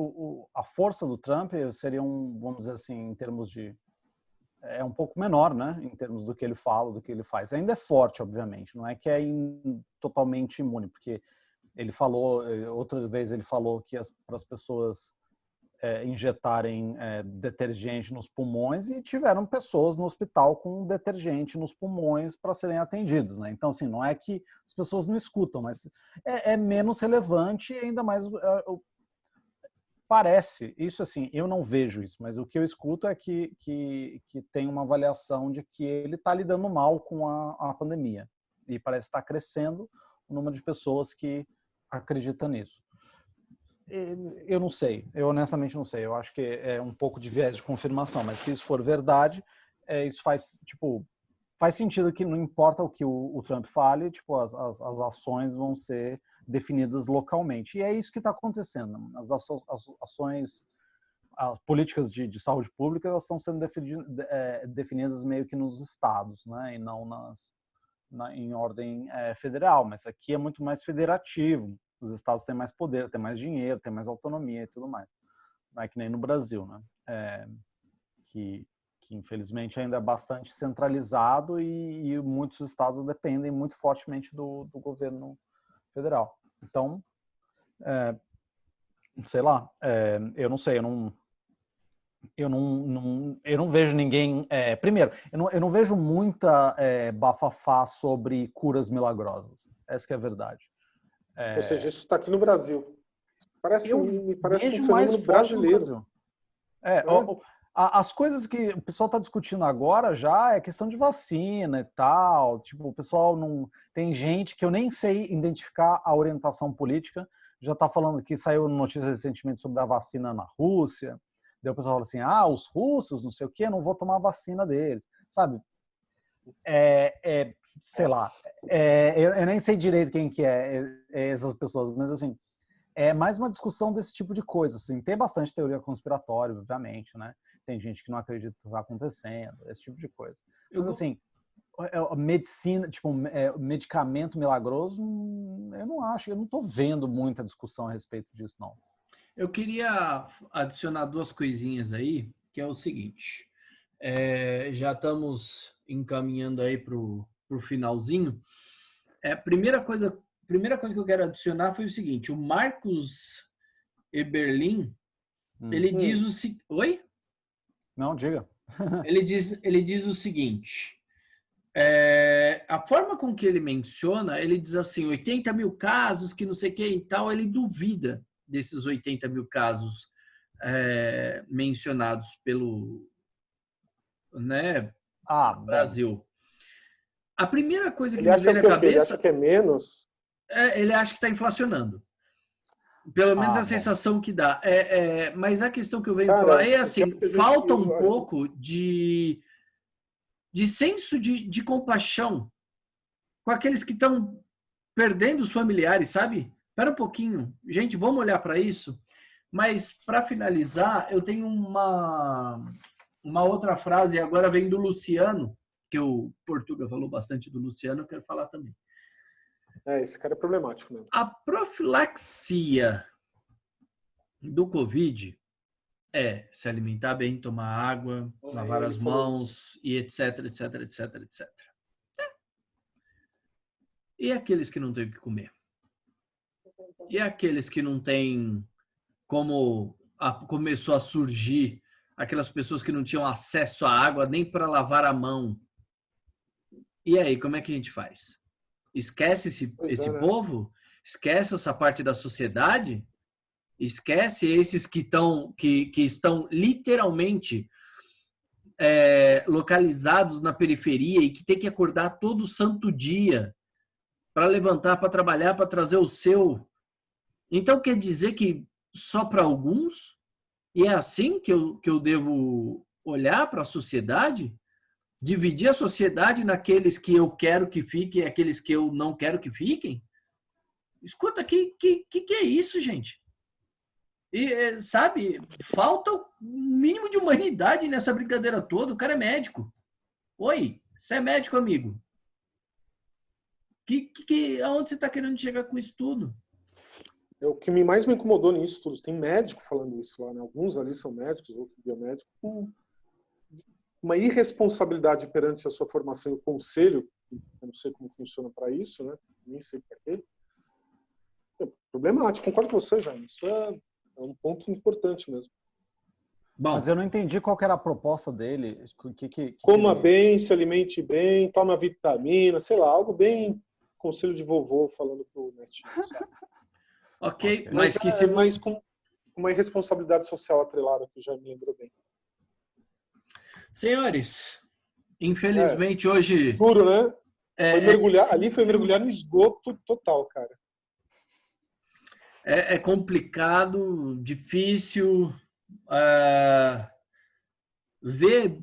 a força do Trump seria vamos dizer assim, em termos de... É um pouco menor, né, em termos do que ele fala, do que ele faz. Ainda é forte, obviamente, não é que é totalmente imune, porque ele falou, outra vez ele falou que para as pessoas injetarem detergente nos pulmões, e tiveram pessoas no hospital com detergente nos pulmões para serem atendidos, né? Então, assim, não é que as pessoas não escutam, mas é menos relevante, ainda mais parece, isso assim, eu não vejo isso, mas o que eu escuto é que tem uma avaliação de que ele está lidando mal com a pandemia, e parece estar crescendo o número de pessoas que acreditam nisso. Eu não sei, eu honestamente não sei, eu acho que é um pouco de viés de confirmação, mas se isso for verdade, isso faz sentido, que não importa o que o Trump fale, tipo, as ações vão ser definidas localmente, e é isso que está acontecendo. As ações, as políticas de saúde pública, elas estão sendo definidas meio que nos estados, né, e não em ordem federal, mas aqui é muito mais federativo. Os estados têm mais poder, têm mais dinheiro, têm mais autonomia e tudo mais. Não é que nem no Brasil, né? Que infelizmente ainda é bastante centralizado, e muitos estados dependem muito fortemente do governo federal. Então, sei lá, eu não sei, eu não vejo ninguém... primeiro, eu não vejo muita bafafá sobre curas milagrosas. Essa que é a verdade. Ou seja, isso está aqui no Brasil. Me parece um mais fenômeno forte brasileiro. no Brasil. As coisas que o pessoal está discutindo agora já é questão de vacina e tal. Tipo, o pessoal não. Tem gente que eu nem sei identificar a orientação política. Já está falando que saiu notícia recentemente sobre a vacina na Rússia. Daí o pessoal fala assim: os russos, não sei o quê, não vou tomar a vacina deles. Sabe? Sei lá. Eu nem sei direito quem que é essas pessoas, mas assim. É mais uma discussão desse tipo de coisa, assim. Tem bastante teoria conspiratória, obviamente, né? Tem gente que não acredita que está acontecendo, esse tipo de coisa. Mas, assim, medicina, tipo, medicamento milagroso, eu não acho, eu não estou vendo muita discussão a respeito disso, não. Eu queria adicionar duas coisinhas aí, que é o seguinte. Já estamos encaminhando aí para o finalzinho. Primeira coisa que eu quero adicionar foi o seguinte: o Marcos Eberlin, ele diz o seguinte. Oi? Não, diga. Ele diz o seguinte: a forma com que ele menciona, ele diz assim, 80 mil casos, que não sei o que e tal, ele duvida desses 80 mil casos mencionados pelo Brasil. A primeira coisa que ele me acha veio na que cabeça... Ele acha que é menos? Ele acha que está inflacionando. Pelo menos a sensação que dá. Mas a questão que eu venho falar é assim, falta um pouco de senso de compaixão com aqueles que estão perdendo os familiares, sabe? Espera um pouquinho. Gente, vamos olhar para isso. Mas, para finalizar, eu tenho uma outra frase, agora vem do Luciano, que o Portuga falou bastante do Luciano, eu quero falar também. Esse cara é problemático mesmo. A profilaxia do Covid se alimentar bem, tomar água, lavar as mãos e etc, etc, etc, etc. E aqueles que não têm o que comer? E aqueles que não têm como começou a surgir aquelas pessoas que não tinham acesso à água nem para lavar a mão? E aí, como é que a gente faz? Esquece esse povo? Esquece essa parte da sociedade? Esquece esses que estão literalmente localizados na periferia e que tem que acordar todo santo dia para levantar, para trabalhar, para trazer o seu. Então quer dizer que só para alguns? E é assim que eu devo olhar para a sociedade? Dividir a sociedade naqueles que eu quero que fiquem e aqueles que eu não quero que fiquem? Escuta, que é isso, gente? E, sabe, falta o mínimo de humanidade nessa brincadeira toda. O cara é médico. Oi, você é médico, amigo? Aonde você está querendo chegar com isso tudo? O que mais me incomodou nisso tudo, tem médico falando isso lá, né? Alguns ali são médicos, outros biomédicos, com uma irresponsabilidade perante a sua formação e o conselho, eu não sei como funciona para isso, né? Nem sei para quê. É problemático, concordo com você, Jaime. Isso é um ponto importante mesmo. Bom, mas eu não entendi qual que era a proposta dele. Coma bem, se alimente bem, toma vitamina, sei lá, algo bem conselho de vovô falando pro netinho, sabe? Ok, mas com uma irresponsabilidade social atrelada, que já me lembrou bem. Senhores, infelizmente hoje... Duro, né? Foi mergulhar no esgoto total, cara. É complicado, difícil ver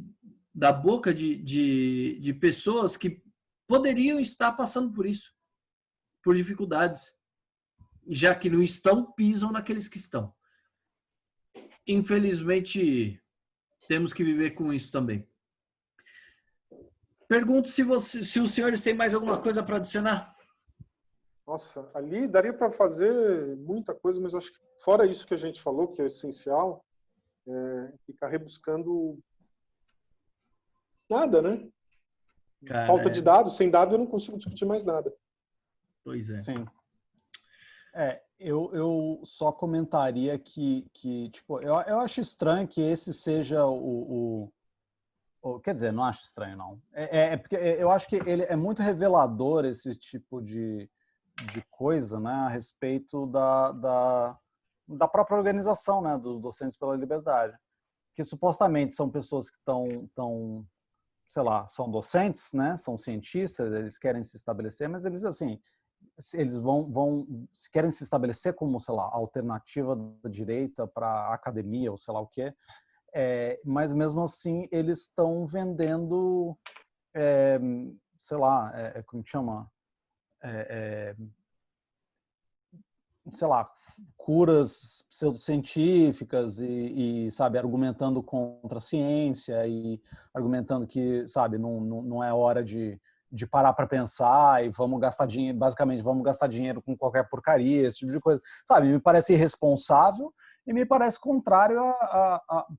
da boca de pessoas que poderiam estar passando por isso, por dificuldades. Já que não estão, pisam naqueles que estão. Infelizmente, temos que viver com isso também. Pergunto se os senhores têm mais alguma coisa para adicionar. Nossa, ali daria para fazer muita coisa, mas acho que fora isso que a gente falou, que é essencial, ficar rebuscando nada, né? Cara, falta de dados. Sem dado eu não consigo discutir mais nada. Pois é. Sim. Eu só comentaria que tipo, eu acho estranho que esse seja quer dizer, não acho estranho, não. Porque eu acho que ele é muito revelador, esse tipo de de coisa, né, a respeito da própria organização, né, dos Docentes pela Liberdade, que supostamente são pessoas que estão, sei lá, são docentes, né, são cientistas, eles querem se estabelecer, mas eles, assim, eles querem se estabelecer como, sei lá, alternativa da direita para a academia, ou sei lá o quê, mas mesmo assim eles estão vendendo, sei lá, como que chama? Sei lá, curas pseudocientíficas e, sabe, argumentando contra a ciência e argumentando que, sabe, não é hora de parar para pensar e vamos gastar dinheiro, basicamente, vamos gastar dinheiro com qualquer porcaria, esse tipo de coisa. Sabe, me parece irresponsável e me parece contrário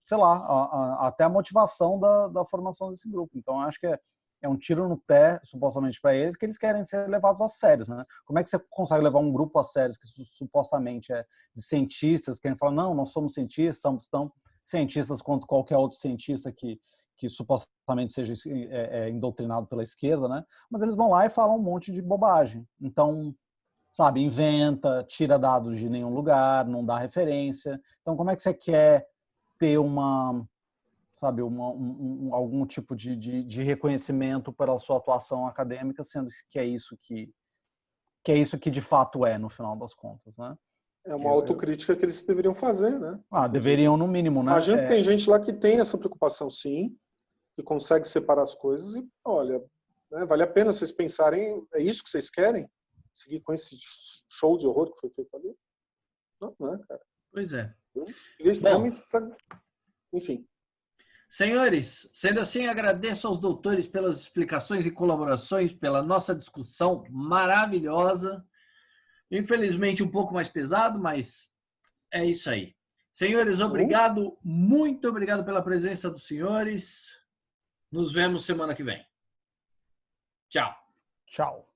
sei lá, até a motivação da formação desse grupo. Então, eu acho que é um tiro no pé, supostamente, para eles, que eles querem ser levados a sérios, né? Como é que você consegue levar um grupo a sérios que supostamente é de cientistas, que querem falar, não, nós somos cientistas, somos tão cientistas quanto qualquer outro cientista que supostamente seja indoctrinado pela esquerda, né? Mas eles vão lá e falam um monte de bobagem. Então, sabe, inventa, tira dados de nenhum lugar, não dá referência. Então, como é que você quer ter sabe, algum tipo de reconhecimento pela sua atuação acadêmica, sendo que é isso que de fato no final das contas, né? É uma autocrítica que eles deveriam fazer, né? Deveriam no mínimo, né? Imagino que tem gente lá que tem essa preocupação, sim, que consegue separar as coisas e, olha, né, vale a pena vocês pensarem, é isso que vocês querem? Seguir com esse show de horror que foi feito ali? Não é, cara. Pois é. Extremamente, enfim. Senhores, sendo assim, agradeço aos doutores pelas explicações e colaborações, pela nossa discussão maravilhosa. Infelizmente, um pouco mais pesado, mas é isso aí. Senhores, obrigado, muito obrigado pela presença dos senhores. Nos vemos semana que vem. Tchau. Tchau.